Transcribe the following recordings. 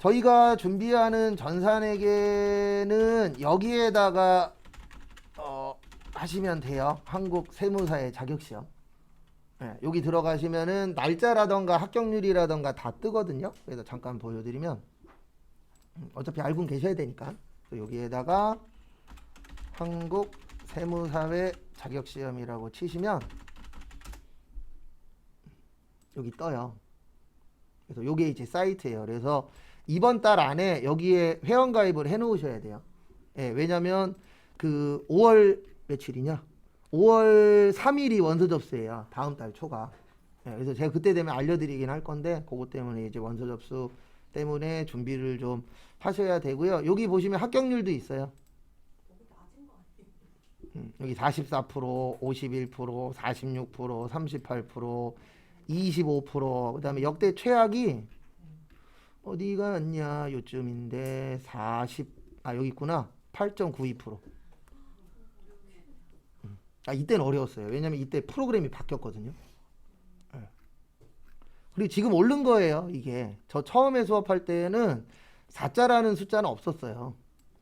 저희가 준비하는 전산회계는 여기에다가 하시면 돼요. 한국 세무사의 자격시험. 네, 여기 들어가시면은 날짜라던가 합격률이라던가 다 뜨거든요. 그래서 잠깐 보여드리면 어차피 알고 계셔야 되니까 여기에다가 한국 세무사회 자격시험이라고 치시면 여기 떠요. 그래서 요게 이제 사이트예요. 그래서 이번 달 안에 여기에 회원가입을 해 놓으셔야 돼요. 예, 왜냐면 그 5월 며칠이냐? 5월 3일이 원서 접수예요. 다음 달 초가. 예, 그래서 제가 그때 되면 알려드리긴 할 건데 그것 때문에 이제 원서 접수 때문에 준비를 좀 하셔야 되고요. 여기 보시면 합격률도 있어요. 여기 44%, 51%, 46%, 38%, 25%, 그 다음에 역대 최악이 어디가 왔냐 요쯤인데 여기 있구나. 8.92%. 이때는 어려웠어요. 왜냐면 이때 프로그램이 바뀌었거든요. 그리고 지금 오른 거예요. 이게 저 처음에 수업할 때는 4자라는 숫자는 없었어요.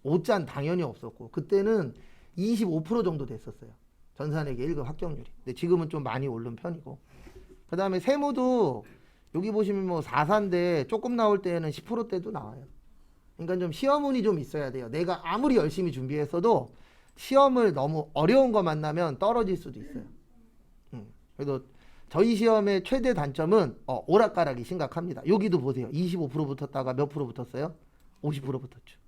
5자는 당연히 없었고 그때는 25% 정도 됐었어요. 전산회계 1급 합격률이. 근데 지금은 좀 많이 오른 편이고. 그 다음에 세무도 여기 보시면 뭐 4사인데 조금 나올 때는 10%대도 나와요. 그러니까 좀 시험운이 좀 있어야 돼요. 내가 아무리 열심히 준비했어도 시험을 너무 어려운 거 만나면 떨어질 수도 있어요. 그래서 저희 시험의 최대 단점은 오락가락이 심각합니다. 여기도 보세요. 25% 붙었다가 몇 프로 붙었어요? 50% 붙었죠.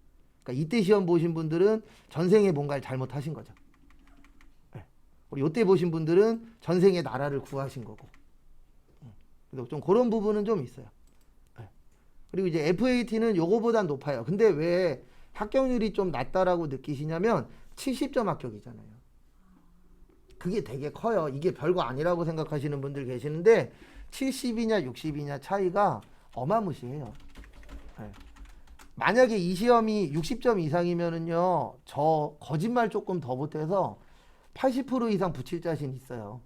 그러니까 이때 시험 보신 분들은 전생에 뭔가를 잘못하신 거죠. 우리 이때 보신 분들은 전생에 나라를 구하신 거고. 그래서 좀 그런 부분은 좀 있어요. 그리고 이제 FAT는 요거보단 높아요. 근데 왜 합격률이 좀 낮다라고 느끼시냐면 70점 합격이잖아요. 그게 되게 커요. 이게 별거 아니라고 생각하시는 분들 계시는데 70이냐 60이냐 차이가 어마무시해요. 만약에 이 시험이 60점 이상이면은요, 저 거짓말 조금 더 못해서 80% 이상 붙일 자신 있어요.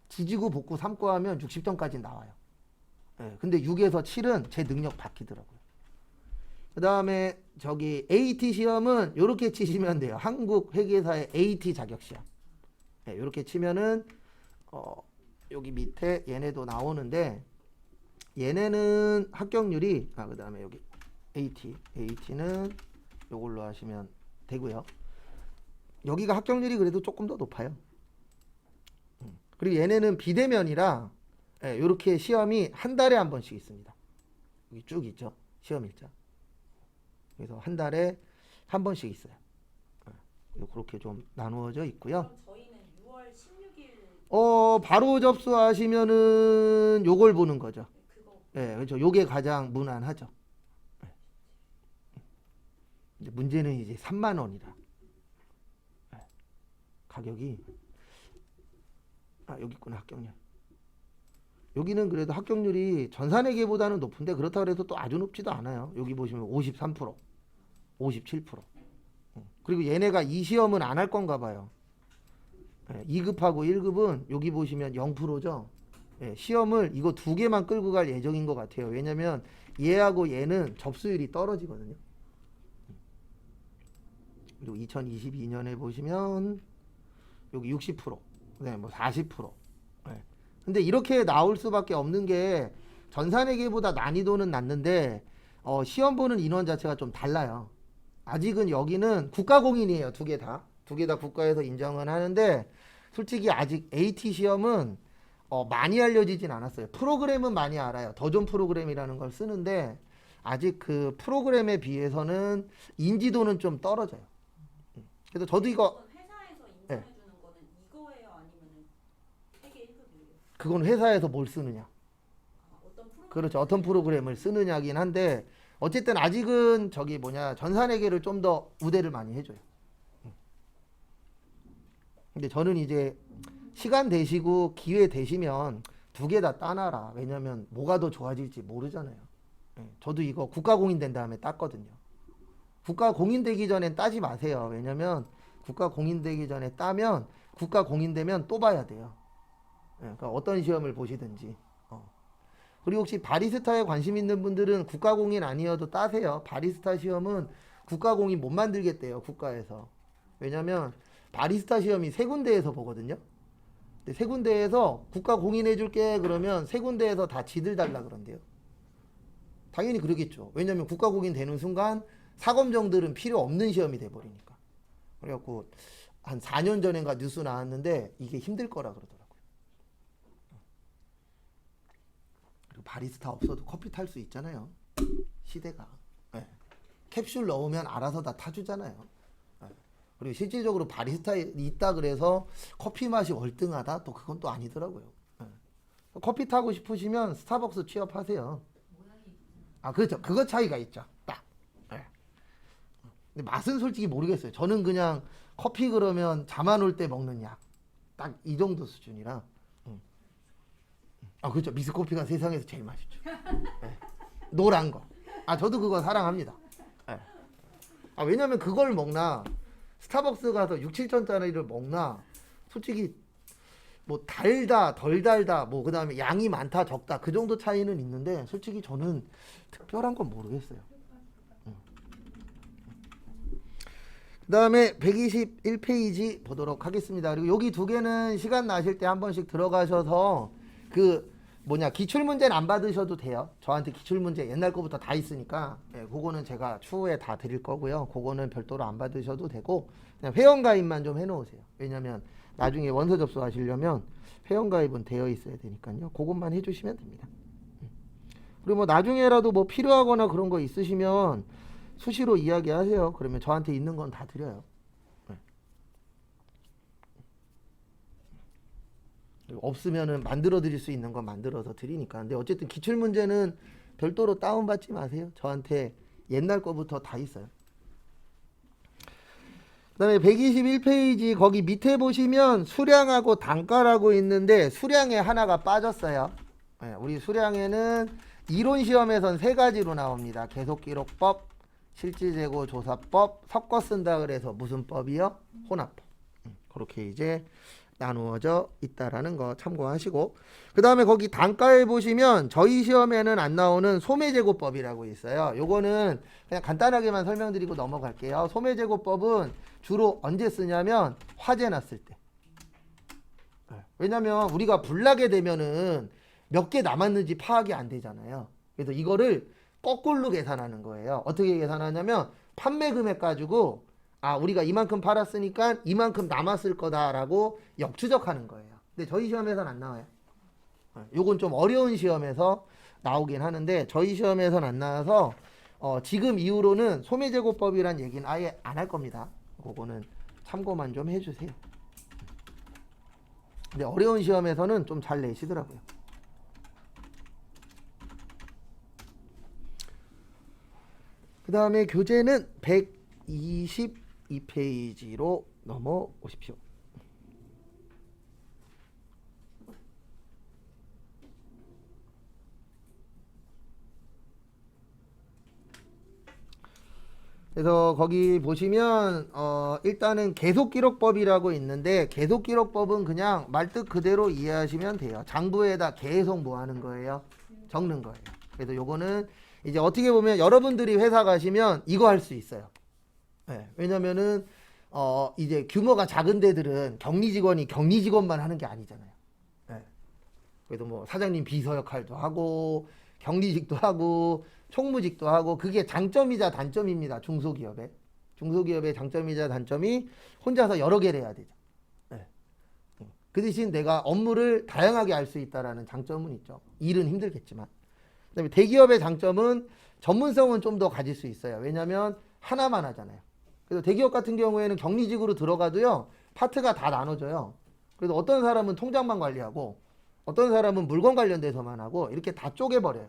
지지고 볶고 삼고 하면 60점까지 나와요. 근데 6에서 7은 제 능력 바뀌더라고요. 그 다음에 저기 AT 시험은 이렇게 치시면 돼요. 한국 회계사의 AT 자격시험. 이렇게 치면은 여기 밑에 얘네도 나오는데 얘네는 합격률이 그 다음에 여기 AT는 요걸로 하시면 되고요. 여기가 합격률이 그래도 조금 더 높아요. 그리고 얘네는 비대면이라 이렇게 시험이 한 달에 한 번씩 있습니다. 여기 쭉 있죠. 시험 일자. 그래서 한 달에 한 번씩 있어요. 그렇게 좀 나누어져 있고요. 그럼 저희는 6월 16일 바로 접수하시면은 요걸 보는 거죠. 그거 그렇죠. 요게 가장 무난하죠. 이제 문제는 이제 3만 원이라. 가격이 여기 있구나. 합격률. 여기는 그래도 합격률이 전산회계보다는 높은데 그렇다고 해서 또 아주 높지도 않아요. 여기 보시면 53%, 57%. 그리고 얘네가 이 시험은 안 할 건가 봐요. 2급하고 1급은 여기 보시면 0%죠. 시험을 이거 두 개만 끌고 갈 예정인 것 같아요. 왜냐면 얘하고 얘는 접수율이 떨어지거든요. 그리고 2022년에 보시면 여기 60%, 뭐 40%. 근데 이렇게 나올 수밖에 없는 게 전산회계보다 난이도는 낮는데 시험 보는 인원 자체가 좀 달라요. 아직은 여기는 국가공인이에요. 두 개 다. 두 개 다 국가에서 인정은 하는데 솔직히 아직 AT 시험은 많이 알려지진 않았어요. 프로그램은 많이 알아요. 더존 프로그램이라는 걸 쓰는데 아직 그 프로그램에 비해서는 인지도는 좀 떨어져요. 그래서 저도 이거 회사에서 인정해 주는 거는 이거예요, 아니면은 회계 1급이에요? 그건 회사에서 뭘 쓰느냐. 어떤 프로그램? 그렇죠. 어떤 프로그램을 쓰느냐긴 한데 어쨌든 아직은 전산회계를 좀 더 우대를 많이 해줘요. 근데 저는 이제 시간 되시고 기회 되시면 두 개 다 따놔라. 왜냐면 뭐가 더 좋아질지 모르잖아요. 저도 이거 국가공인 된 다음에 땄거든요. 국가공인 되기 전엔 따지 마세요. 왜냐면 국가공인 되기 전에 따면 국가공인 되면 또 봐야 돼요. 그러니까 어떤 시험을 보시든지. 그리고 혹시 바리스타에 관심 있는 분들은 국가공인 아니어도 따세요. 바리스타 시험은 국가공인 못 만들겠대요, 국가에서. 왜냐면 바리스타 시험이 세 군데에서 보거든요. 근데 세 군데에서 국가공인 해줄게 그러면 세 군데에서 다 지들 달라 그런대요. 당연히 그러겠죠. 왜냐면 국가공인 되는 순간 사검정들은 필요 없는 시험이 돼버리니까. 그래갖고 한 4년 전인가 뉴스 나왔는데 이게 힘들 거라 그러더라고요. 그리고 바리스타 없어도 커피 탈 수 있잖아요. 시대가. 네. 캡슐 넣으면 알아서 다 타주잖아요. 네. 그리고 실질적으로 바리스타에 있다 그래서 커피 맛이 월등하다? 또 그건 또 아니더라고요. 네. 커피 타고 싶으시면 스타벅스 취업하세요. 아, 그렇죠. 그거 차이가 있죠. 딱. 네. 근데 맛은 솔직히 모르겠어요. 저는 그냥 커피 그러면 잠 안 올 때 먹는 약. 딱 이 정도 수준이라. 아, 그렇죠. 믹스커피가 세상에서 제일 맛있죠. 네. 노란 거. 아, 저도 그거 사랑합니다. 네. 아, 왜냐면 그걸 먹나, 스타벅스 가서 6, 7천짜리를 먹나, 솔직히 뭐 달다, 덜 달다, 뭐 그 다음에 양이 많다, 적다, 그 정도 차이는 있는데, 솔직히 저는 특별한 건 모르겠어요. 그 다음에 121페이지 보도록 하겠습니다. 그리고 여기 두 개는 시간 나실 때 한 번씩 들어가셔서 기출문제는 안 받으셔도 돼요. 저한테 기출문제 옛날 거부터 다 있으니까, 그거는 제가 추후에 다 드릴 거고요. 그거는 별도로 안 받으셔도 되고, 그냥 회원가입만 좀 해놓으세요. 왜냐면 나중에 원서 접수하시려면 회원가입은 되어 있어야 되니까요. 그것만 해주시면 됩니다. 그리고 뭐 나중에라도 뭐 필요하거나 그런 거 있으시면 수시로 이야기하세요. 그러면 저한테 있는 건 다 드려요. 없으면은 만들어 드릴 수 있는 건 만들어서 드리니까. 근데 어쨌든 기출 문제는 별도로 다운 받지 마세요. 저한테 옛날 거부터 다 있어요. 그다음에 121페이지 거기 밑에 보시면 수량하고 단가라고 있는데 수량에 하나가 빠졌어요. 네, 우리 수량에는 이론 시험에선 세 가지로 나옵니다. 계속기록법, 실질재고조사법, 섞어 쓴다 그래서 무슨 법이요? 혼합법. 그렇게 이제 나누어져 있다라는 거 참고하시고, 그 다음에 거기 단가에 보시면 저희 시험에는 안 나오는 소매제고법이라고 있어요. 요거는 그냥 간단하게만 설명드리고 넘어갈게요. 소매제고법은 주로 언제 쓰냐면 화재 났을 때. 왜냐면 우리가 불나게 되면은 몇 개 남았는지 파악이 안 되잖아요. 그래서 이거를 거꾸로 계산하는 거예요. 어떻게 계산하냐면 판매 금액 가지고 우리가 이만큼 팔았으니까 이만큼 남았을 거다라고 역추적하는 거예요. 근데 저희 시험에서는 안 나와요. 요건 좀 어려운 시험에서 나오긴 하는데 저희 시험에서는 안 나와서 지금 이후로는 소매제고법이란 얘기는 아예 안 할 겁니다. 그거는 참고만 좀 해주세요. 근데 어려운 시험에서는 좀 잘 내시더라고요. 그 다음에 교재는 122페이지로 넘어오십시오. 그래서 거기 보시면 일단은 계속기록법이라고 있는데 계속기록법은 그냥 말뜻 그대로 이해하시면 돼요. 장부에다 계속 뭐 하는 거예요? 적는 거예요. 그래서 요거는 이제 어떻게 보면 여러분들이 회사 가시면 이거 할 수 있어요. 네, 왜냐면은 이제 규모가 작은 데들은 격리 직원이 격리 직원만 하는 게 아니잖아요. 네. 그래도 뭐 사장님 비서 역할도 하고 격리직도 하고 총무직도 하고 그게 장점이자 단점입니다. 중소기업의 장점이자 단점이 혼자서 여러 개를 해야 되죠. 네. 그 대신 내가 업무를 다양하게 할 수 있다라는 장점은 있죠. 일은 힘들겠지만. 그다음에 대기업의 장점은 전문성은 좀 더 가질 수 있어요. 왜냐하면 하나만 하잖아요. 그래서 대기업 같은 경우에는 격리직으로 들어가도요 파트가 다 나눠져요. 그래서 어떤 사람은 통장만 관리하고 어떤 사람은 물건 관련돼서만 하고 이렇게 다 쪼개버려요.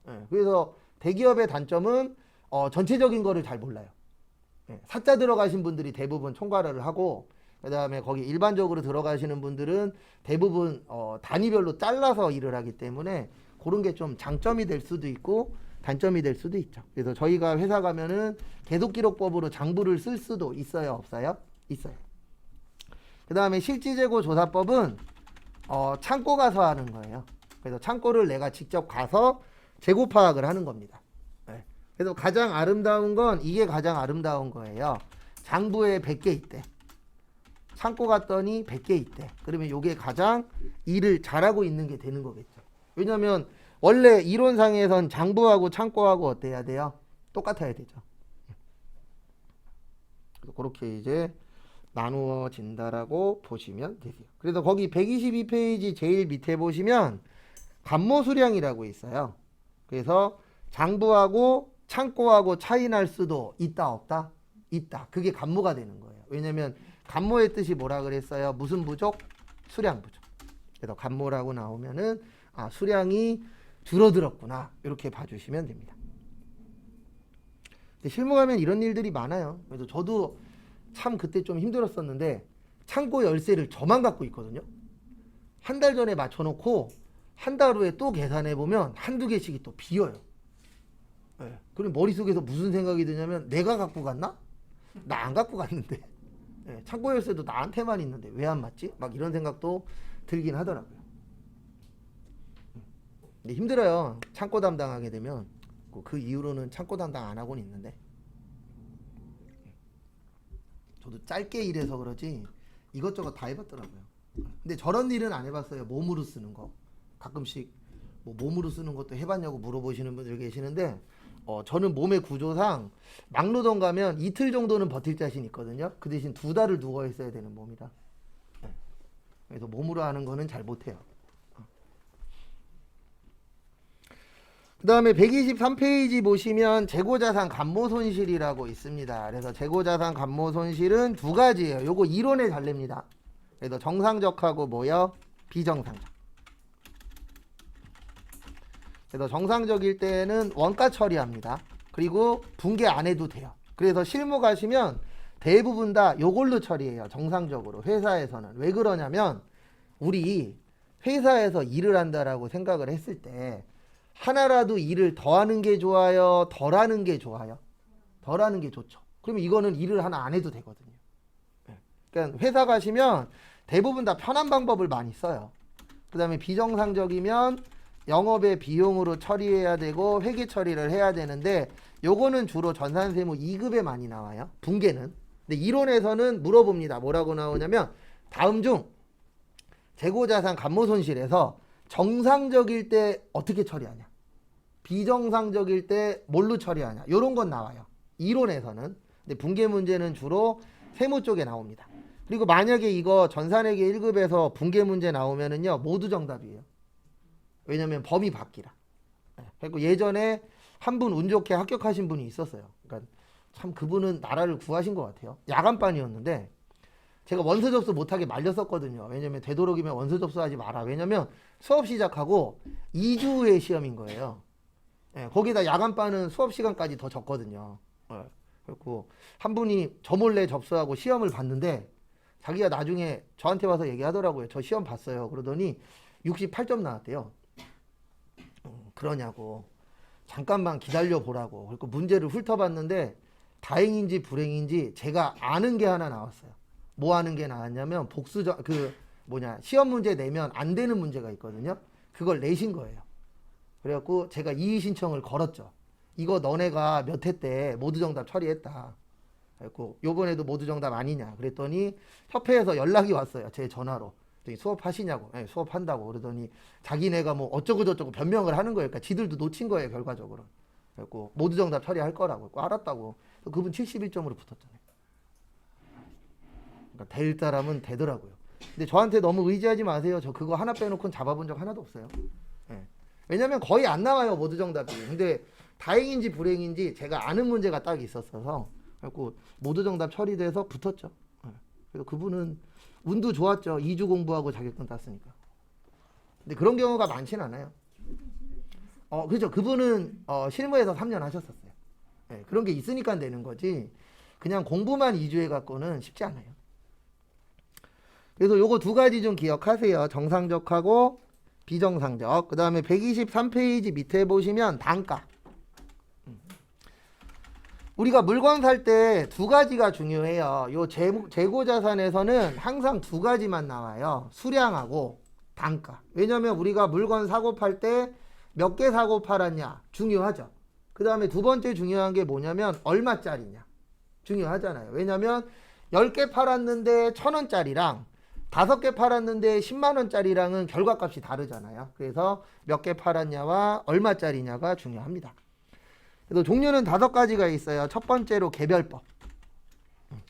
네, 그래서 대기업의 단점은 전체적인 거를 잘 몰라요. 네, 사자 들어가신 분들이 대부분 총괄을 하고 그 다음에 거기 일반적으로 들어가시는 분들은 대부분 단위별로 잘라서 일을 하기 때문에 그런 게 좀 장점이 될 수도 있고 단점이 될 수도 있죠. 그래서 저희가 회사 가면은 계속기록법으로 장부를 쓸 수도 있어요, 없어요? 있어요. 그 다음에 실질재고 조사법은 창고 가서 하는 거예요. 그래서 창고를 내가 직접 가서 재고 파악을 하는 겁니다. 네. 그래서 가장 아름다운 건 이게 가장 아름다운 거예요. 장부에 100개 있대. 창고 갔더니 100개 있대. 그러면 이게 가장 일을 잘하고 있는 게 되는 거겠죠. 왜냐면 원래 이론상에선 장부하고 창고하고 어때야 돼요? 똑같아야 되죠. 그렇게 이제 나누어진다라고 보시면 되세요. 그래서 거기 122페이지 제일 밑에 보시면 감모수량이라고 있어요. 그래서 장부하고 창고하고 차이 날 수도 있다 없다? 있다. 그게 감모가 되는 거예요. 왜냐면 감모의 뜻이 뭐라 그랬어요? 무슨 부족? 수량 부족. 그래서 감모라고 나오면은 아, 수량이 줄어들었구나. 이렇게 봐주시면 됩니다. 근데 실무 가면 이런 일들이 많아요. 그래서 저도 참 그때 좀 힘들었었는데 창고 열쇠를 저만 갖고 있거든요. 한 달 전에 맞춰놓고 한 달 후에 또 계산해 보면 한두 개씩이 또 비어요. 네. 그럼 머릿속에서 무슨 생각이 드냐면 내가 갖고 갔나? 나 안 갖고 갔는데. 네. 창고 열쇠도 나한테만 있는데 왜 안 맞지? 막 이런 생각도 들긴 하더라고요. 근데 힘들어요. 창고 담당하게 되면. 그 이후로는 창고 담당 안 하고는 있는데 저도 짧게 일해서 그러지 이것저것 다 해봤더라고요. 근데 저런 일은 안 해봤어요. 몸으로 쓰는 거 가끔씩 뭐 몸으로 쓰는 것도 해봤냐고 물어보시는 분들 계시는데 저는 몸의 구조상 막노동 가면 이틀 정도는 버틸 자신 있거든요. 그 대신 2달을 누워 있어야 되는 몸이다. 그래서 몸으로 하는 거는 잘 못해요. 그 다음에 123페이지 보시면 재고자산 감모손실이라고 있습니다. 그래서 재고자산 감모손실은 두 가지예요. 요거 이론에 잘 냅니다. 그래서 정상적하고 뭐요? 비정상적. 그래서 정상적일 때는 원가 처리합니다. 그리고 분계 안 해도 돼요. 그래서 실무 가시면 대부분 다 요걸로 처리해요. 정상적으로 회사에서는. 왜 그러냐면 우리 회사에서 일을 한다라고 생각을 했을 때 하나라도 일을 더 하는 게 좋아요? 덜 하는 게 좋아요? 덜 하는 게 좋죠. 그러면 이거는 일을 하나 안 해도 되거든요. 그러니까 회사 가시면 대부분 다 편한 방법을 많이 써요. 그 다음에 비정상적이면 영업의 비용으로 처리해야 되고 회계 처리를 해야 되는데 요거는 주로 전산세무 2급에 많이 나와요. 분계는. 근데 이론에서는 물어봅니다. 뭐라고 나오냐면 다음 중 재고자산 감모손실에서 정상적일 때 어떻게 처리하냐? 비정상적일 때 뭘로 처리하냐? 이런 건 나와요. 이론에서는. 근데 분계 문제는 주로 세무 쪽에 나옵니다. 그리고 만약에 이거 전산회계 1급에서 분계 문제 나오면은요, 모두 정답이에요. 왜냐면 범위 바뀌라. 그리고 예전에 한 분 운 좋게 합격하신 분이 있었어요. 그러니까 참 그분은 나라를 구하신 것 같아요. 야간반이었는데 제가 원서 접수 못하게 말렸었거든요. 왜냐면 되도록이면 원서 접수하지 마라. 왜냐면 수업 시작하고 2주 후에 시험인 거예요. 거기다 야간반은 수업 시간까지 더 적거든요. 그리고 한 분이 저 몰래 접수하고 시험을 봤는데 자기가 나중에 저한테 와서 얘기하더라고요. 저 시험 봤어요. 그러더니 68점 나왔대요. 그러냐고. 잠깐만 기다려 보라고. 그리고 문제를 훑어봤는데 다행인지 불행인지 제가 아는 게 하나 나왔어요. 뭐 하는 게 나왔냐면 시험 문제 내면 안 되는 문제가 있거든요. 그걸 내신 거예요. 그래갖고 제가 이의 신청을 걸었죠. 이거 너네가 몇 회 때 모두 정답 처리했다. 그래갖고 요번에도 모두 정답 아니냐. 그랬더니 협회에서 연락이 왔어요. 제 전화로. 수업하시냐고. 네, 수업한다고. 그러더니 자기네가 뭐 어쩌고저쩌고 변명을 하는 거예요. 그러니까 지들도 놓친 거예요. 결과적으로. 그래갖고 모두 정답 처리할 거라고. 알았다고. 그분 71점으로 붙었잖아요. 그러니까 될 사람은 되더라고요. 근데 저한테 너무 의지하지 마세요. 저 그거 하나 빼놓고는 잡아본 적 하나도 없어요. 네. 왜냐면 거의 안 나와요. 모두 정답이. 근데 다행인지 불행인지 제가 아는 문제가 딱 있었어서 그래갖고 모두 정답 처리돼서 붙었죠. 네. 그래서 그분은 운도 좋았죠. 2주 공부하고 자격증 땄으니까. 근데 그런 경우가 많진 않아요. 그렇죠. 그분은 실무에서 3년 하셨었어요. 네. 그런 게 있으니까 되는 거지. 그냥 공부만 2주 해갖고는 쉽지 않아요. 그래서 요거 두 가지 좀 기억하세요. 정상적하고 비정상적. 그 다음에 123페이지 밑에 보시면 단가. 우리가 물건 살 때 두 가지가 중요해요. 요 재고자산에서는 항상 두 가지만 나와요. 수량하고 단가. 왜냐면 우리가 물건 사고 팔 때 몇 개 사고 팔았냐 중요하죠. 그 다음에 두 번째 중요한 게 뭐냐면 얼마짜리냐 중요하잖아요. 왜냐면 10개 팔았는데 1,000원짜리랑 5개 팔았는데 10만 원짜리랑은 결과값이 다르잖아요. 그래서 몇 개 팔았냐와 얼마짜리냐가 중요합니다. 그래서 종류는 5가지가 있어요. 첫 번째로 개별법.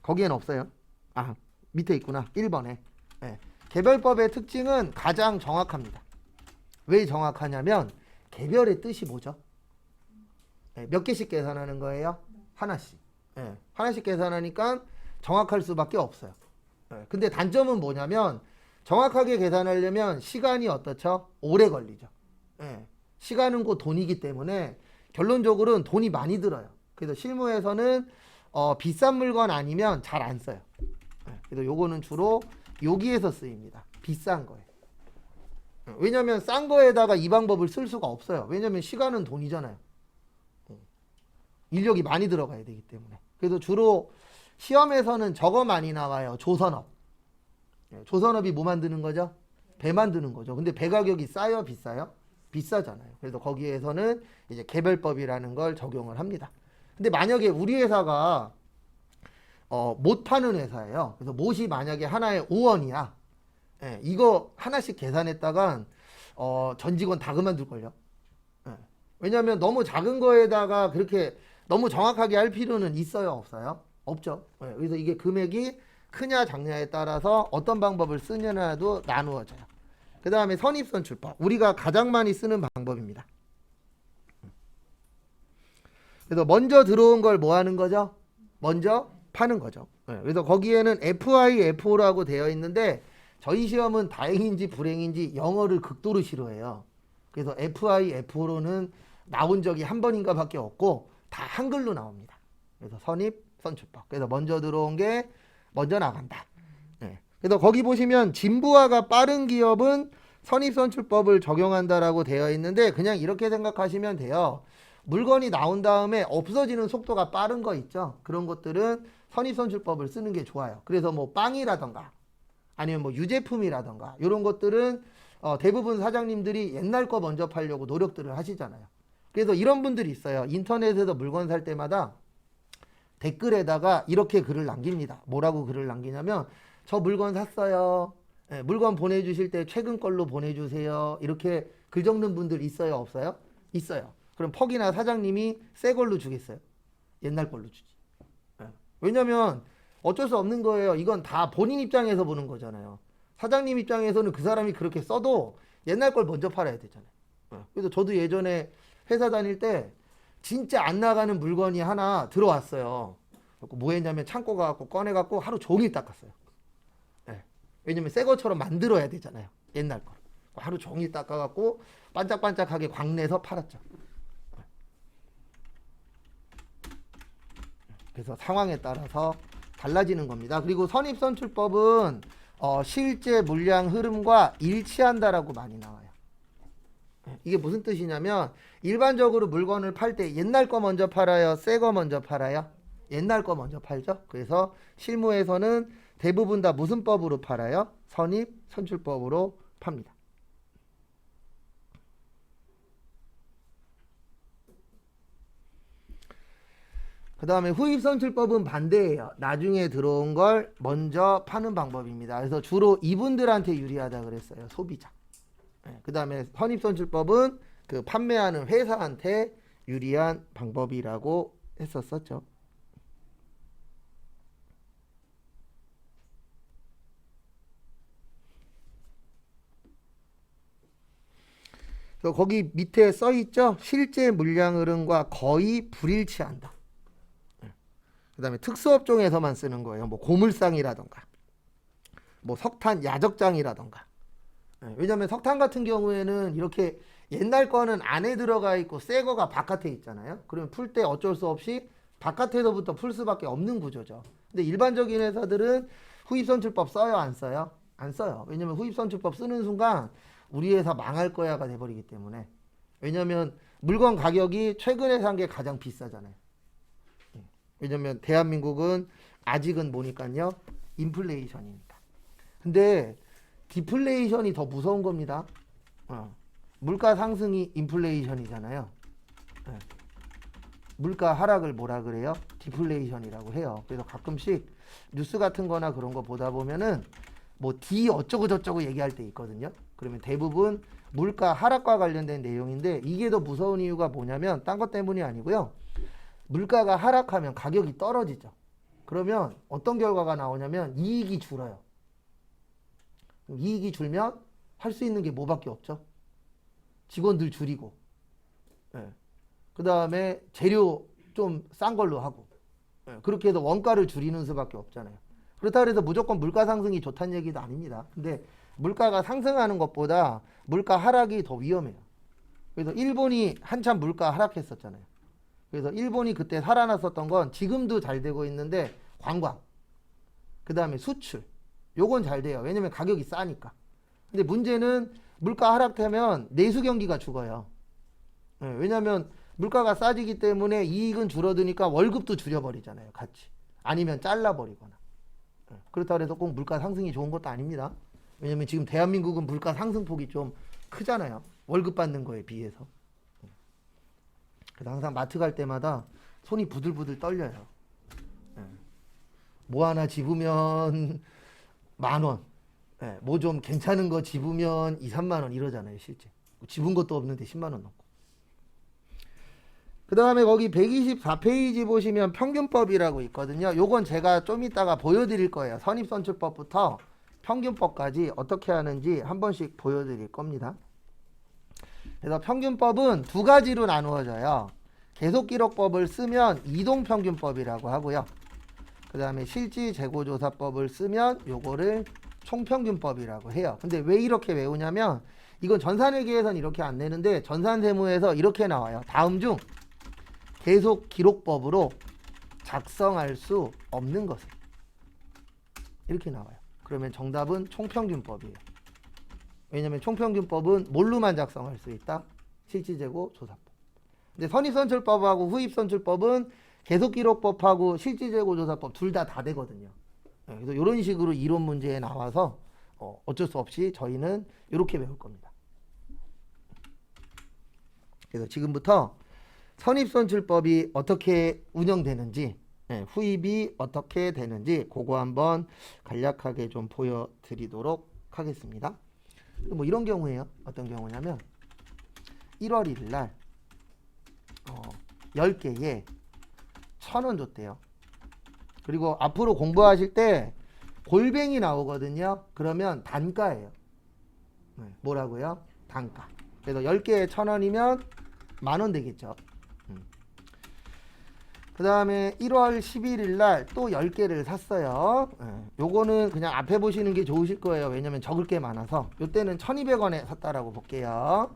거기엔 없어요. 아, 밑에 있구나. 1번에. 네. 개별법의 특징은 가장 정확합니다. 왜 정확하냐면 개별의 뜻이 뭐죠? 네, 몇 개씩 계산하는 거예요? 하나씩. 네, 하나씩 계산하니까 정확할 수밖에 없어요. 네, 근데 단점은 뭐냐면 정확하게 계산하려면 시간이 어떻죠? 오래 걸리죠. 네, 시간은 곧 돈이기 때문에 결론적으로는 돈이 많이 들어요. 그래서 실무에서는 비싼 물건 아니면 잘 안 써요. 네, 그래서 요거는 주로 여기에서 쓰입니다. 비싼 거에. 왜냐면 싼 거에다가 이 방법을 쓸 수가 없어요. 왜냐면 시간은 돈이잖아요. 인력이 많이 들어가야 되기 때문에. 그래서 주로 시험에서는 저거 많이 나와요. 조선업. 조선업이 뭐 만드는 거죠? 배 만드는 거죠. 근데 배 가격이 싸요? 비싸요? 비싸잖아요. 그래서 거기에서는 이제 개별법이라는 걸 적용을 합니다. 근데 만약에 우리 회사가 못 파는 회사예요. 그래서 못이 만약에 하나에 5원이야. 예, 이거 하나씩 계산했다간 전 직원 다 그만둘걸요. 예. 왜냐하면 너무 작은 거에다가 그렇게 너무 정확하게 할 필요는 있어요? 없어요? 없죠. 예, 그래서 이게 금액이 크냐 작냐에 따라서 어떤 방법을 쓰냐도 나누어져요. 그 다음에 선입선출법. 우리가 가장 많이 쓰는 방법입니다. 그래서 먼저 들어온 걸 뭐 하는 거죠? 먼저 파는 거죠. 예, 그래서 거기에는 FI, FO라고 되어 있는데 저희 시험은 다행인지 불행인지 영어를 극도로 싫어해요. 그래서 FI, FO로는 나온 적이 한 번인가 밖에 없고 다 한글로 나옵니다. 그래서 선입, 선출법. 그래서 먼저 들어온 게 먼저 나간다. 네. 그래서 거기 보시면 진부화가 빠른 기업은 선입, 선출법을 적용한다라고 되어 있는데 그냥 이렇게 생각하시면 돼요. 물건이 나온 다음에 없어지는 속도가 빠른 거 있죠. 그런 것들은 선입, 선출법을 쓰는 게 좋아요. 그래서 뭐 빵이라던가 아니면 뭐 유제품이라던가 이런 것들은 대부분 사장님들이 옛날 거 먼저 팔려고 노력들을 하시잖아요. 그래서 이런 분들이 있어요. 인터넷에서 물건 살 때마다 댓글에다가 이렇게 글을 남깁니다. 뭐라고 글을 남기냐면 저 물건 샀어요. 네, 물건 보내주실 때 최근 걸로 보내주세요. 이렇게 글 적는 분들 있어요? 없어요? 있어요. 그럼 퍽이나 사장님이 새 걸로 주겠어요? 옛날 걸로 주지. 네. 왜냐면 어쩔 수 없는 거예요. 이건 다 본인 입장에서 보는 거잖아요. 사장님 입장에서는 그 사람이 그렇게 써도 옛날 걸 먼저 팔아야 되잖아요. 그래서 저도 예전에 회사 다닐 때 진짜 안 나가는 물건이 하나 들어왔어요. 뭐 했냐면 창고 가갖고 꺼내갖고 하루 종일 닦았어요. 네. 왜냐면 새 것처럼 만들어야 되잖아요. 옛날 걸. 하루 종일 닦아갖고 반짝반짝하게 광내서 팔았죠. 그래서 상황에 따라서 달라지는 겁니다. 그리고 선입선출법은 실제 물량 흐름과 일치한다라고 많이 나와요. 이게 무슨 뜻이냐면 일반적으로 물건을 팔 때 옛날 거 먼저 팔아요? 새 거 먼저 팔아요? 옛날 거 먼저 팔죠. 그래서 실무에서는 대부분 다 무슨 법으로 팔아요? 선입선출법으로 팝니다. 그 다음에 후입선출법은 반대예요. 나중에 들어온 걸 먼저 파는 방법입니다. 그래서 주로 이분들한테 유리하다 그랬어요. 소비자. 그 다음에 선입선출법은 그 판매하는 회사한테 유리한 방법이라고 했었었죠. 그래서 거기 밑에 써 있죠. 실제 물량 흐름과 거의 불일치한다. 그 다음에 특수업종에서만 쓰는 거예요. 뭐 고물상이라던가 뭐 석탄 야적장이라던가. 왜냐면 석탄 같은 경우에는 이렇게 옛날 거는 안에 들어가 있고 새 거가 바깥에 있잖아요. 그러면 풀 때 어쩔 수 없이 바깥에서부터 풀 수밖에 없는 구조죠. 근데 일반적인 회사들은 후입선출법 써요? 안 써요? 안 써요. 왜냐면 후입선출법 쓰는 순간 우리 회사 망할 거야가 돼버리기 때문에. 왜냐면 물건 가격이 최근에 산 게 가장 비싸잖아요. 왜냐면 대한민국은 아직은 뭐니까요? 인플레이션이니까. 근데 디플레이션이 더 무서운 겁니다. 물가 상승이 인플레이션이잖아요. 예. 물가 하락을 뭐라 그래요? 디플레이션이라고 해요. 그래서 가끔씩 뉴스 같은 거나 그런 거 보다 보면은 뭐 D 어쩌고 저쩌고 얘기할 때 있거든요. 그러면 대부분 물가 하락과 관련된 내용인데 이게 더 무서운 이유가 뭐냐면 딴 것 때문이 아니고요. 물가가 하락하면 가격이 떨어지죠. 그러면 어떤 결과가 나오냐면 이익이 줄어요. 이익이 줄면 할 수 있는 게 뭐밖에 없죠? 직원들 줄이고, 예. 그 다음에 재료 좀 싼 걸로 하고, 예. 그렇게 해서 원가를 줄이는 수밖에 없잖아요. 그렇다고 해서 무조건 물가 상승이 좋다는 얘기도 아닙니다. 근데 물가가 상승하는 것보다 물가 하락이 더 위험해요. 그래서 일본이 한참 물가 하락했었잖아요. 그래서 일본이 그때 살아났었던 건 지금도 잘 되고 있는데 관광, 그 다음에 수출, 요건 잘 돼요. 왜냐면 가격이 싸니까. 근데 문제는 물가 하락되면 내수 경기가 죽어요. 예, 왜냐면 물가가 싸지기 때문에 이익은 줄어드니까 월급도 줄여버리잖아요. 같이. 아니면 잘라버리거나. 예, 그렇다고 해서 꼭 물가 상승이 좋은 것도 아닙니다. 왜냐면 지금 대한민국은 물가 상승폭이 좀 크잖아요. 월급 받는 거에 비해서. 그래서 항상 마트 갈 때마다 손이 부들부들 떨려요. 예. 뭐 하나 집으면 10,000원. 예, 뭐 좀 괜찮은 거 집으면 2, 3만 원 이러잖아요, 실제. 집은 것도 없는데 10만 원 넘고. 그 다음에 거기 124페이지 보시면 평균법이라고 있거든요. 요건 제가 좀 이따가 보여드릴 거예요. 선입선출법부터 평균법까지 어떻게 하는지 한 번씩 보여드릴 겁니다. 그래서 평균법은 두 가지로 나누어져요. 계속기록법을 쓰면 이동평균법이라고 하고요. 그 다음에 실지재고조사법을 쓰면 요거를 총평균법이라고 해요. 근데 왜 이렇게 외우냐면 이건 전산회계에서는 이렇게 안 내는데 전산세무에서 이렇게 나와요. 다음 중 계속기록법으로 작성할 수 없는 것은 이렇게 나와요. 그러면 정답은 총평균법이에요. 왜냐면 총평균법은 뭘로만 작성할 수 있다? 실지재고 조사법. 근데 선입선출법하고 후입선출법은 계속기록법하고 실지재고 조사법 둘 다 되거든요. 그래서 이런 식으로 이론 문제에 나와서 어쩔 수 없이 저희는 이렇게 외울 겁니다. 그래서 지금부터 선입선출법이 어떻게 운영되는지, 후입이 어떻게 되는지 그거 한번 간략하게 좀 보여드리도록 하겠습니다. 뭐 이런 경우에요. 어떤 경우냐면 1월 1일 날 10개에 1,000원 줬대요. 그리고 앞으로 공부하실 때 골뱅이 나오거든요. 그러면 단가예요. 뭐라고요? 단가. 그래서 10개에 1,000원이면 10,000원 되겠죠. 그 다음에 1월 11일 날 또 10개를 샀어요. 요거는 그냥 앞에 보시는 게 좋으실 거예요. 왜냐면 적을 게 많아서. 요때는 1,200원에 샀다라고 볼게요.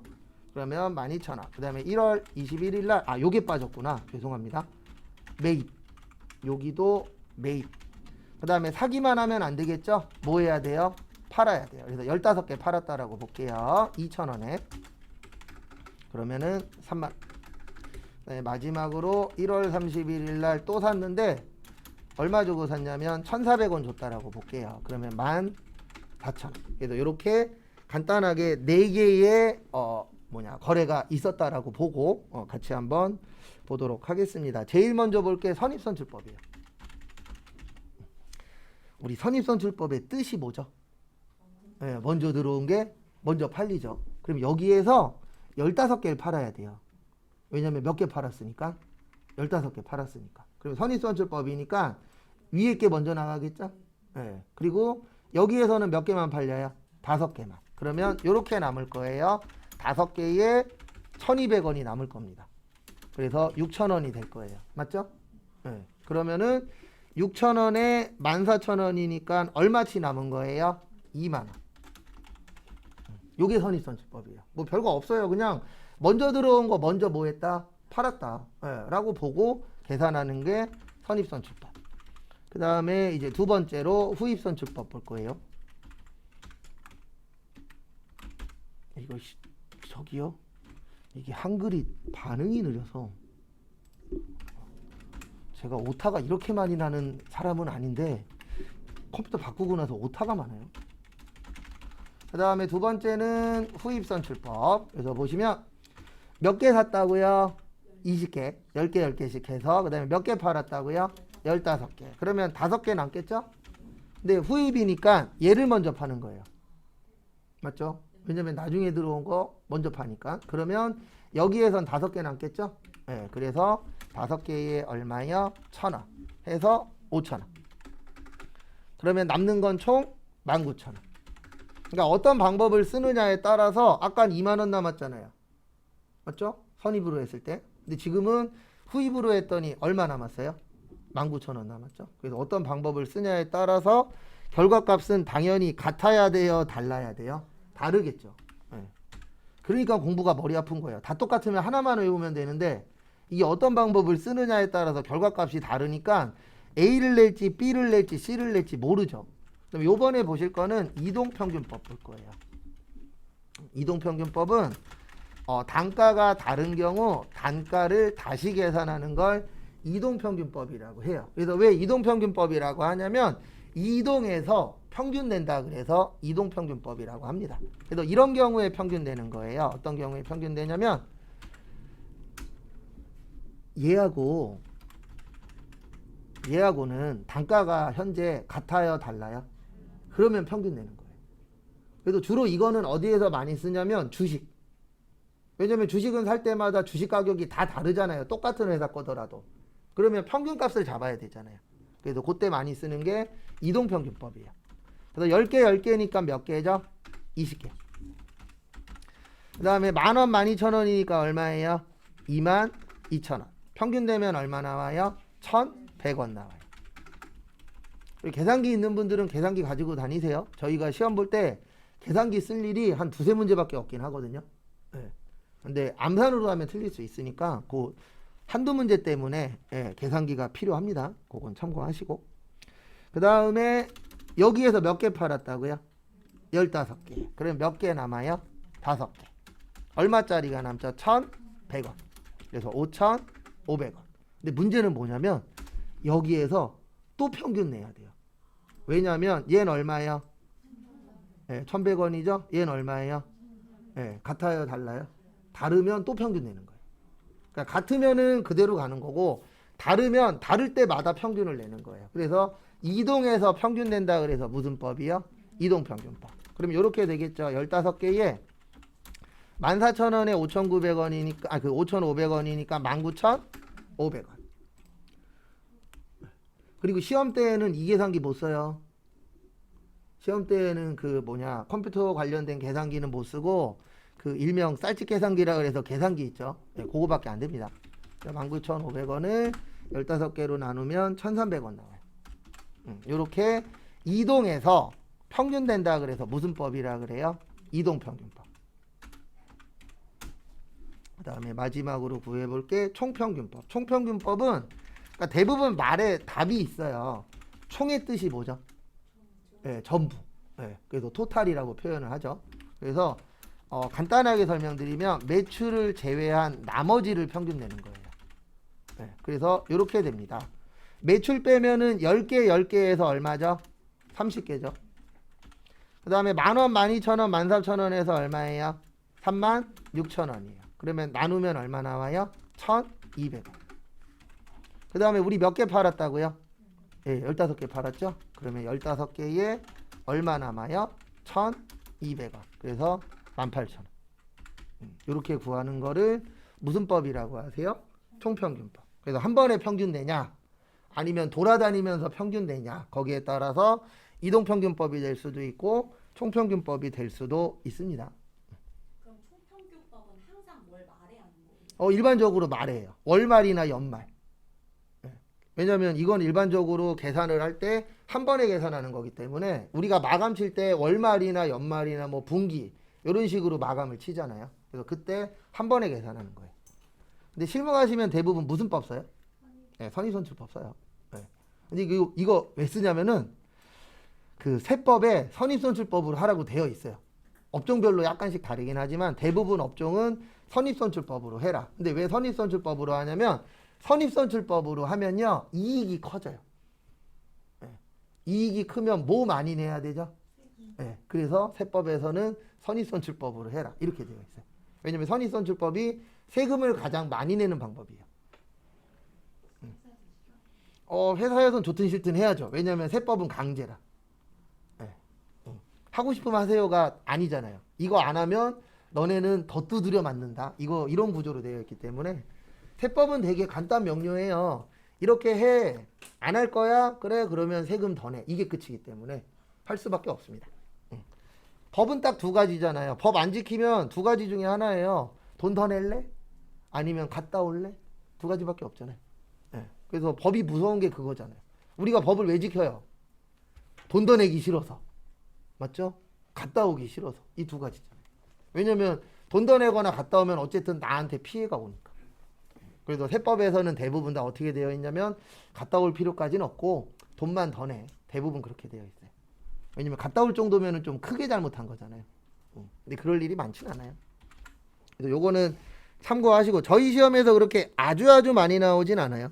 그러면 12,000원. 그 다음에 1월 21일 날, 요게 빠졌구나. 죄송합니다. 매입. 여기도 매입. 그 다음에 사기만 하면 안 되겠죠? 뭐 해야 돼요? 팔아야 돼요. 그래서 15개 팔았다라고 볼게요. 2,000원에. 그러면은 3만. 네, 마지막으로 1월 31일 날 또 샀는데 얼마 주고 샀냐면 1,400원 줬다라고 볼게요. 그러면 14,000원. 그래서 이렇게 간단하게 4개의 거래가 있었다라고 보고 같이 한번 보도록 하겠습니다. 제일 먼저 볼 게 선입선출법이에요. 우리 선입선출법의 뜻이 뭐죠? 네, 먼저 들어온 게 먼저 팔리죠. 그럼 여기에서 15개를 팔아야 돼요. 왜냐면 몇 개 팔았으니까? 15개 팔았으니까. 그럼 선입선출법이니까 위에 게 먼저 나가겠죠? 네. 그리고 여기에서는 몇 개만 팔려요? 5개만. 그러면 이렇게 남을 거예요. 5개에 1,200원이 남을 겁니다. 그래서 6,000원이 될 거예요. 맞죠? 네. 그러면은 6,000원에 14,000원이니까 얼마치 남은 거예요? 2만원. 요게 선입선출법이에요. 뭐 별거 없어요. 그냥 먼저 들어온 거 먼저 뭐 했다? 팔았다. 라고 보고 계산하는 게 선입선출법. 그 다음에 이제 두 번째로 후입선출법 볼 거예요. 이거 저기요. 이게 한글이 반응이 느려서 제가 오타가 이렇게 많이 나는 사람은 아닌데 컴퓨터 바꾸고 나서 오타가 많아요. 그 다음에 두 번째는 후입선출법. 그래서 보시면 몇 개 샀다고요? 20개. 10개, 10개씩 해서 그 다음에 몇 개 팔았다고요? 15개. 그러면 5개 남겠죠? 근데 후입이니까 얘를 먼저 파는 거예요. 맞죠? 왜냐면 나중에 들어온 거 먼저 파니까. 그러면 여기에선 5개 남겠죠? 네, 그래서 5개에 얼마요? 1,000원 해서 5,000원. 그러면 남는 건 총 19,000원. 그러니까 어떤 방법을 쓰느냐에 따라서 아까는 2만 원 남았잖아요. 맞죠? 선입으로 했을 때. 근데 지금은 후입으로 했더니 얼마 남았어요? 19,000원 남았죠. 그래서 어떤 방법을 쓰냐에 따라서 결과값은 당연히 같아야 돼요? 달라야 돼요? 다르겠죠. 네. 그러니까 공부가 머리 아픈 거예요. 다 똑같으면 하나만 외우면 되는데 이게 어떤 방법을 쓰느냐에 따라서 결과값이 다르니까 A를 낼지 B를 낼지 C를 낼지 모르죠. 그럼 요번에 보실 거는 이동평균법 볼 거예요. 이동평균법은 단가가 다른 경우 단가를 다시 계산하는 걸 이동평균법이라고 해요. 그래서 왜 이동평균법이라고 하냐면 이동해서 평균 낸다 그래서 이동평균법이라고 합니다. 그래서 이런 경우에 평균 내는 거예요. 어떤 경우에 평균 내냐면 얘하고는 단가가 현재 같아요, 달라요? 그러면 평균 내는 거예요. 그래도 주로 이거는 어디에서 많이 쓰냐면 주식. 왜냐면 주식은 살 때마다 주식 가격이 다 다르잖아요. 똑같은 회사 거더라도. 그러면 평균값을 잡아야 되잖아요. 그래서 그때 많이 쓰는 게 이동평균법이에요. 그래서 10개, 10개니까 몇 개죠? 20개. 그 다음에 10,000원, 12,000원이니까 얼마예요? 22,000원. 평균 되면 얼마 나와요? 1,100원 나와요. 계산기 있는 분들은 계산기 가지고 다니세요. 저희가 시험 볼 때 계산기 쓸 일이 한 2-3문제밖에 없긴 하거든요. 네. 근데 암산으로 하면 틀릴 수 있으니까 그 한두 문제 때문에 계산기가 필요합니다. 그건 참고하시고. 그 다음에 여기에서 몇 개 팔았다고요? 15개. 그럼 몇 개 남아요? 5개. 얼마짜리가 남죠? 1,100원. 그래서 5,500원. 근데 문제는 뭐냐면 여기에서 또 평균 내야 돼요. 왜냐하면 얘는 얼마예요? 1,100원이죠? 얘는 얼마예요? 같아요? 달라요? 다르면 또 평균 내는 거예요. 그러니까 같으면은 그대로 가는 거고 다르면 다를 때마다 평균을 내는 거예요. 그래서 이동해서 평균 낸다 그래서 무슨 법이요? 이동평균법. 그럼 이렇게 되겠죠. 15개에 14,000원에 5,900원이니까 5,500원이니까 19,500원. 그리고 시험 때에는 이 계산기 못 써요. 시험 때에는 컴퓨터 관련된 계산기는 못 쓰고 그 일명 쌀집 계산기라 그래서 계산기 있죠. 그거밖에 안 됩니다. 19,500원을 15개로 나누면 1,300원 나와요. 이렇게 이동해서 평균 된다 그래서 무슨 법이라 그래요? 이동평균법. 그 다음에 마지막으로 구해볼 게 총평균법. 총평균법은 그러니까 대부분 말에 답이 있어요. 총의 뜻이 뭐죠? 전부. 그래서 토탈이라고 표현을 하죠. 그래서 간단하게 설명드리면 매출을 제외한 나머지를 평균 내는 거예요. 그래서 이렇게 됩니다. 매출 빼면은 10개, 10개에서 얼마죠? 30개죠. 그 다음에 10,000원, 12,000원, 13,000원에서 얼마예요? 36,000원이에요. 그러면 나누면 얼마 나와요? 1,200원. 그 다음에 우리 몇 개 팔았다고요? 15개 팔았죠? 그러면 15개에 얼마 남아요? 1,200원. 그래서 18,000원. 이렇게 구하는 거를 무슨 법이라고 하세요? 총평균법. 그래서 한 번에 평균 내냐? 아니면 돌아다니면서 평균 내냐? 거기에 따라서 이동평균법이 될 수도 있고 총평균법이 될 수도 있습니다. 그럼 총평균법은 항상 뭘 말해야 하는 거예요? 일반적으로 말해요. 월말이나 연말. 왜냐면 이건 일반적으로 계산을 할 때 한 번에 계산하는 거기 때문에 우리가 마감 칠 때 월말이나 연말이나 뭐 분기 이런 식으로 마감을 치잖아요. 그래서 그때 한 번에 계산하는 거예요. 근데 실무하시면 대부분 무슨 법 써요? 선입선출법 써요. 근데 이거 왜 쓰냐면은 그 세법에 선입선출법으로 하라고 되어 있어요. 업종별로 약간씩 다르긴 하지만 대부분 업종은 선입선출법으로 해라. 근데 왜 선입선출법으로 하냐면 선입선출법으로 하면요 이익이 커져요. 이익이 크면 뭐 많이 내야 되죠? 예, 그래서 세법에서는 선입선출법으로 해라 이렇게 되어 있어요. 왜냐면 선입선출법이 세금을 가장 많이 내는 방법이에요. 회사에서는 좋든 싫든 해야죠. 왜냐면 세법은 강제라. 예. 하고 싶으면 하세요가 아니잖아요. 이거 안 하면 너네는 더 두드려 맞는다. 이런 구조로 되어 있기 때문에 세법은 되게 간단 명료해요. 이렇게 해. 안 할 거야? 그래. 그러면 세금 더 내. 이게 끝이기 때문에 할 수밖에 없습니다. 법은 딱 두 가지잖아요. 법 안 지키면 두 가지 중에 하나예요. 돈 더 낼래? 아니면 갔다 올래? 두 가지밖에 없잖아요. 예. 그래서 법이 무서운 게 그거잖아요. 우리가 법을 왜 지켜요? 돈 더 내기 싫어서. 맞죠? 갔다 오기 싫어서. 이 두 가지잖아요. 왜냐면 돈 더 내거나 갔다 오면 어쨌든 나한테 피해가 오니까. 그래서 세법에서는 대부분 다 어떻게 되어 있냐면 갔다 올 필요까지는 없고 돈만 더 내. 대부분 그렇게 되어 있어요. 왜냐면 갔다 올 정도면은 좀 크게 잘못한 거잖아요. 근데 그럴 일이 많지는 않아요. 그래서 요거는 참고하시고 저희 시험에서 그렇게 아주 많이 나오진 않아요.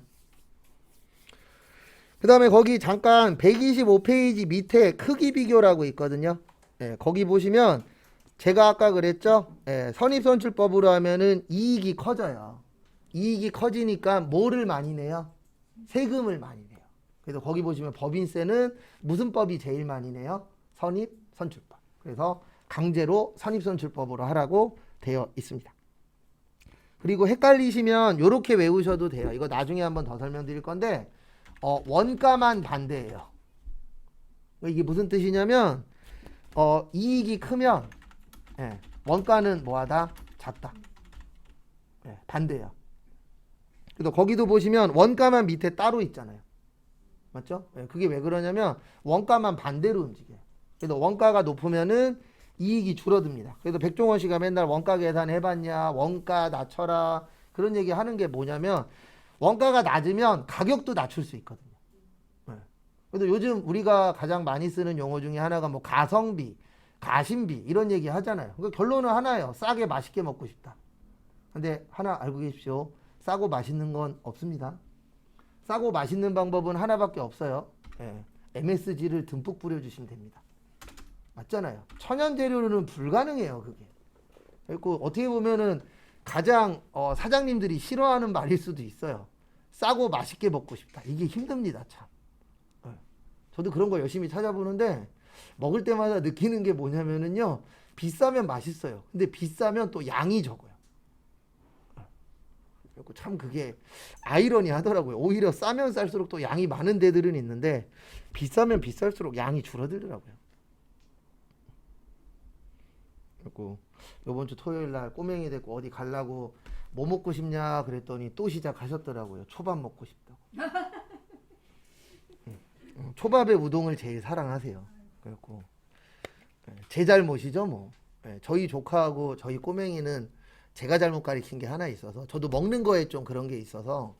그 다음에 거기 잠깐 125페이지 밑에 크기 비교라고 있거든요. 예, 거기 보시면 제가 아까 그랬죠. 예, 선입선출법으로 하면은 이익이 커져요. 이익이 커지니까 뭐를 많이 내요? 세금을 많이 내요. 그래서 거기 보시면 법인세는 무슨 법이 제일 많이 내요? 선입선출법. 그래서 강제로 선입선출법으로 하라고 되어 있습니다. 그리고 헷갈리시면 이렇게 외우셔도 돼요. 이거 나중에 한번 더 설명드릴 건데 원가만 반대예요. 이게 무슨 뜻이냐면 이익이 크면 원가는 뭐하다? 작다. 반대예요. 그래서 거기도 보시면 원가만 밑에 따로 있잖아요. 맞죠? 그게 왜 그러냐면 원가만 반대로 움직여요. 그래서 원가가 높으면은 이익이 줄어듭니다. 그래서 백종원 씨가 맨날 원가 계산 해봤냐, 원가 낮춰라 그런 얘기 하는 게 뭐냐면 원가가 낮으면 가격도 낮출 수 있거든요. 그래서 요즘 우리가 가장 많이 쓰는 용어 중에 하나가 뭐 가성비, 가심비 이런 얘기 하잖아요. 그러니까 결론은 하나예요. 싸게 맛있게 먹고 싶다. 근데 하나 알고 계십시오. 싸고 맛있는 건 없습니다. 싸고 맛있는 방법은 하나밖에 없어요. MSG를 듬뿍 뿌려주시면 됩니다. 맞잖아요. 천연 재료로는 불가능해요, 그게. 그리고 어떻게 보면은 가장 사장님들이 싫어하는 말일 수도 있어요. 싸고 맛있게 먹고 싶다. 이게 힘듭니다, 참. 저도 그런 거 열심히 찾아보는데 먹을 때마다 느끼는 게 뭐냐면은요. 비싸면 맛있어요. 근데 비싸면 또 양이 적어요. 참 그게 아이러니하더라고요. 오히려 싸면 쌀수록 또 양이 많은 데들은 있는데 비싸면 비쌀수록 양이 줄어들더라고요. 그리고 이번 주 토요일 날 꼬맹이 데리고 어디 가려고 뭐 먹고 싶냐 그랬더니 또 시작하셨더라고요. 초밥 먹고 싶다고. 초밥에 우동을 제일 사랑하세요. 그래갖고 제 잘못이죠 뭐. 저희 조카하고 저희 꼬맹이는 제가 잘못 가르친 게 하나 있어서 저도 먹는 거에 좀 그런 게 있어서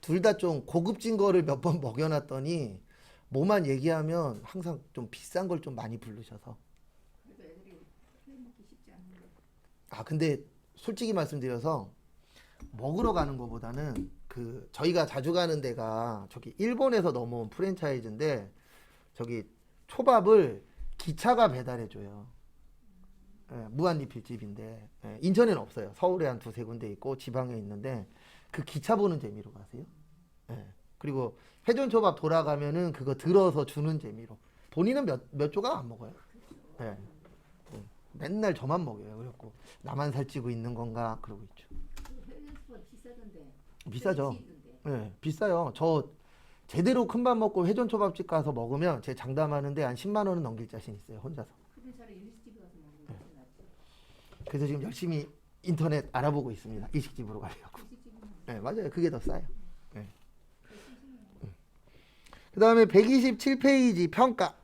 둘 다 좀 고급진 거를 몇 번 먹여놨더니 뭐만 얘기하면 항상 좀 비싼 걸 좀 많이 부르셔서. 근데 솔직히 말씀드려서 먹으러 가는 것보다는 저희가 자주 가는 데가 저기 일본에서 넘어온 프랜차이즈인데 저기 초밥을 기차가 배달해줘요. 무한리필집인데 인천에는 없어요. 서울에 한 두세 군데 있고 지방에 있는데 그 기차 보는 재미로 가세요. 그리고 회전초밥 돌아가면은 그거 들어서 주는 재미로 본인은 몇 조각 안 먹어요. 맨날 저만 먹여요. 그래갖고 나만 살찌고 있는 건가 그러고 있죠. 비싸죠. 비싸요. 저 제대로 큰 밥 먹고 회전초밥집 가서 먹으면 제 장담하는데 한 10만 원은 넘길 자신 있어요. 혼자서. 그래서 지금 열심히 인터넷 알아보고 있습니다. 일식집으로 가려고. 맞아요. 그게 더 싸요. 그 다음에 127페이지 평가.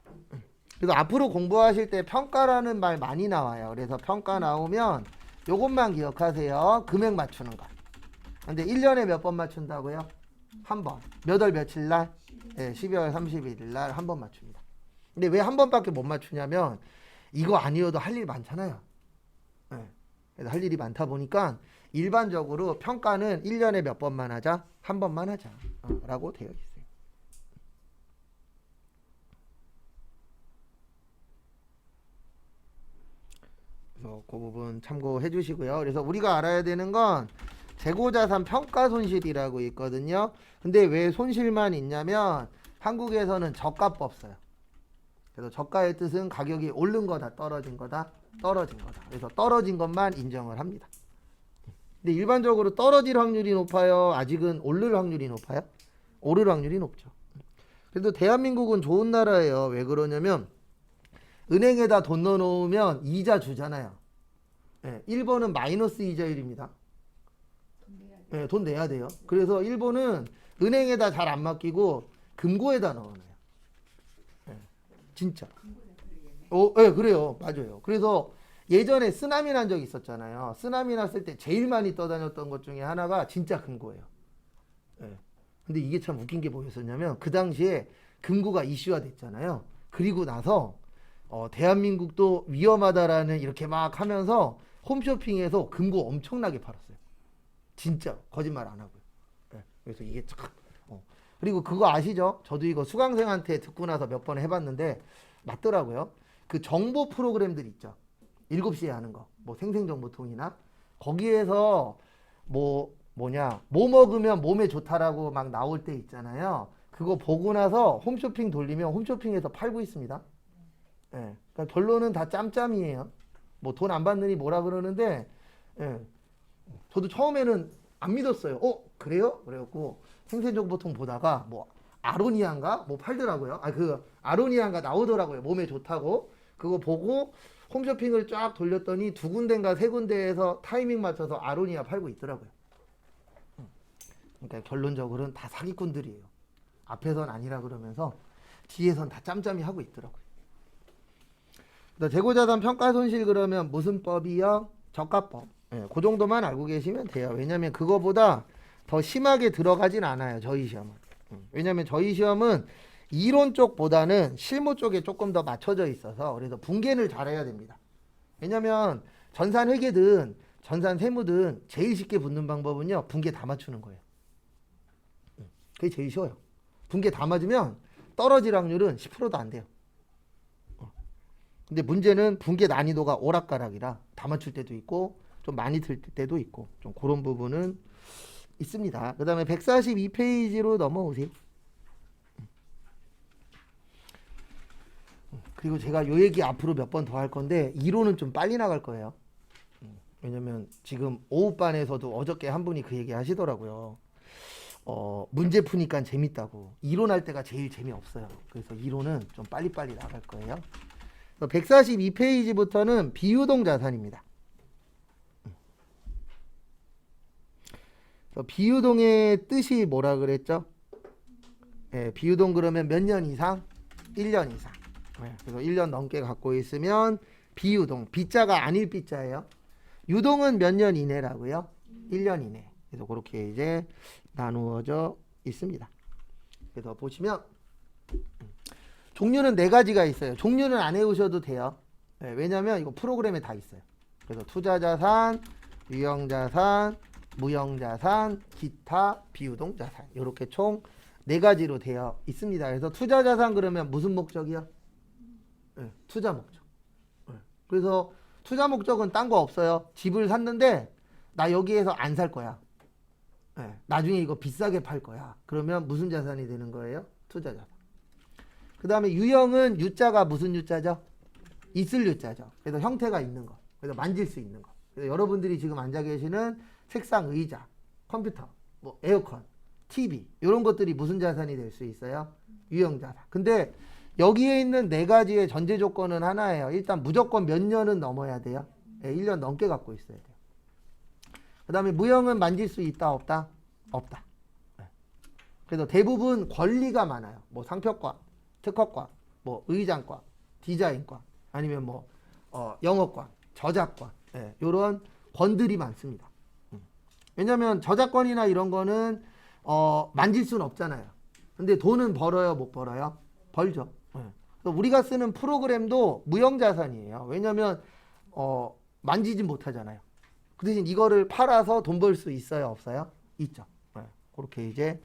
그래서 앞으로 공부하실 때 평가라는 말 많이 나와요. 그래서 평가 나오면 요것만 기억하세요. 금액 맞추는 거. 근데 1년에 몇 번 맞춘다고요? 한 번. 몇 월 며칠 날? 12월 31일 날 한 번 맞춥니다. 근데 왜 한 번밖에 못 맞추냐면 이거 아니어도 할 일 많잖아요. 그래서 할 일이 많다 보니까 일반적으로 평가는 1년에 몇 번만 하자? 한 번만 하자. 라고 되어 있어요. 그래서 그 부분 참고해 주시고요. 그래서 우리가 알아야 되는 건 재고자산 평가 손실이라고 있거든요. 근데 왜 손실만 있냐면 한국에서는 저가법 써요. 그래서 저가의 뜻은 가격이 오른 거다, 떨어진 거다, 떨어진 거다. 그래서 떨어진 것만 인정을 합니다. 근데 일반적으로 떨어질 확률이 높아요? 아직은 오를 확률이 높아요? 오를 확률이 높죠. 그래도 대한민국은 좋은 나라예요. 왜 그러냐면 은행에다 돈 넣어놓으면 이자 주잖아요. 네, 일본은 마이너스 이자율입니다. 네, 돈 내야 돼요. 그래서 일본은 은행에다 잘 안 맡기고 금고에다 넣어놔요. 네, 진짜. 네, 그래요. 맞아요. 그래서 예전에 쓰나미 난 적 있었잖아요. 쓰나미 났을 때 제일 많이 떠다녔던 것 중에 하나가 진짜 금고예요. 네. 근데 이게 참 웃긴 게 뭐였었냐면 그 당시에 금고가 이슈화 됐잖아요. 그리고 나서 대한민국도 위험하다라는 이렇게 막 하면서 홈쇼핑에서 금고 엄청나게 팔았어요. 진짜 거짓말 안 하고요. 네. 그래서 이게 참 그리고 그거 아시죠? 저도 이거 수강생한테 듣고 나서 몇 번 해봤는데 맞더라고요. 그 정보 프로그램들 있죠. 7시에 하는 거. 뭐 생생정보통이나 거기에서 뭐 먹으면 몸에 좋다라고 막 나올 때 있잖아요. 그거 보고 나서 홈쇼핑 돌리면 홈쇼핑에서 팔고 있습니다. 예. 그러니까 결론은 다 짬짬이에요. 뭐 돈 안 받느니 뭐라 그러는데 예. 저도 처음에는 안 믿었어요. 그래요? 그래갖고 생생정보통 보다가 뭐 아로니아인가 뭐 팔더라고요. 그 아로니아인가 나오더라고요. 몸에 좋다고. 그거 보고 홈쇼핑을 쫙 돌렸더니 2군데인가 3군데에서 타이밍 맞춰서 아로니아 팔고 있더라고요. 그러니까 결론적으로는 다 사기꾼들이에요. 앞에선 아니라 그러면서 뒤에선 다 짬짬이 하고 있더라고요. 재고자산 평가손실 그러면 무슨 법이요? 저가법. 예, 그 정도만 알고 계시면 돼요. 왜냐면 그거보다 더 심하게 들어가진 않아요. 저희 시험은. 왜냐면 저희 시험은 이론 쪽보다는 실무 쪽에 조금 더 맞춰져 있어서 그래서 분계를 잘해야 됩니다. 왜냐면 전산회계든 전산세무든 제일 쉽게 붙는 방법은요. 분계 다 맞추는 거예요. 그게 제일 쉬워요. 분계 다 맞으면 떨어질 확률은 10%도 안 돼요. 근데 문제는 분계 난이도가 오락가락이라 다 맞출 때도 있고 좀 많이 틀 때도 있고 좀 그런 부분은 있습니다. 그 다음에 142페이지로 넘어오세요. 그리고 제가 요 얘기 앞으로 몇 번 더 할 건데 이론은 좀 빨리 나갈 거예요. 왜냐면 지금 오후반에서도 어저께 한 분이 그 얘기 하시더라고요. 문제 푸니까 재밌다고. 이론할 때가 제일 재미없어요. 그래서 이론은 좀 빨리빨리 나갈 거예요. 142페이지부터는 비유동 자산입니다. 비유동의 뜻이 뭐라 그랬죠? 네, 비유동 그러면 몇 년 이상? 1년 이상. 네, 그래서 1년 넘게 갖고 있으면 비유동. 비자가 아닐 비자예요. 유동은 몇 년 이내라고요? 1년 이내. 그래서 그렇게 이제 나누어져 있습니다. 그래서 보시면 종류는 4가지가 있어요. 종류는 안 외우셔도 돼요. 네, 왜냐면 이거 프로그램에 다 있어요. 그래서 투자자산, 유형자산, 무형자산, 기타, 비유동자산 이렇게 총 4가지로 되어 있습니다. 그래서 투자자산 그러면 무슨 목적이요? 네, 투자 목적. 네, 그래서 투자 목적은 딴 거 없어요. 집을 샀는데 나 여기에서 안 살 거야. 네, 나중에 이거 비싸게 팔 거야. 그러면 무슨 자산이 되는 거예요? 투자자산. 그 다음에 유형은 유자가 무슨 유자죠? 있을 유자죠. 그래서 형태가 있는 거. 그래서 만질 수 있는 거. 그래서 여러분들이 지금 앉아 계시는 책상, 의자, 컴퓨터, 뭐 에어컨, TV 이런 것들이 무슨 자산이 될 수 있어요? 유형 자산. 근데 여기에 있는 4가지의 전제 조건은 하나예요. 일단 무조건 몇 년은 넘어야 돼요. 네, 1년 넘게 갖고 있어야 돼요. 그 다음에 무형은 만질 수 있다 없다? 없다. 네. 그래서 대부분 권리가 많아요. 뭐 상표권, 특허권, 뭐 의장권, 디자인권, 아니면 뭐 영어권, 저작권, 네, 이런 권들이 많습니다. 왜냐면 저작권이나 이런 거는 만질 수는 없잖아요. 근데 돈은 벌어요, 못 벌어요? 벌죠. 네. 그래서 우리가 쓰는 프로그램도 무형자산이에요. 왜냐면 만지진 못하잖아요. 그 대신 이거를 팔아서 돈 벌 수 있어요, 없어요? 있죠. 네. 그렇게 이제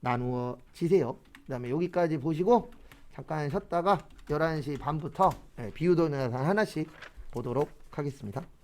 나누어지세요. 그 다음에 여기까지 보시고 잠깐 쉬었다가 11시 반부터 비유동 자산 하나씩 보도록 하겠습니다. 하겠습니다.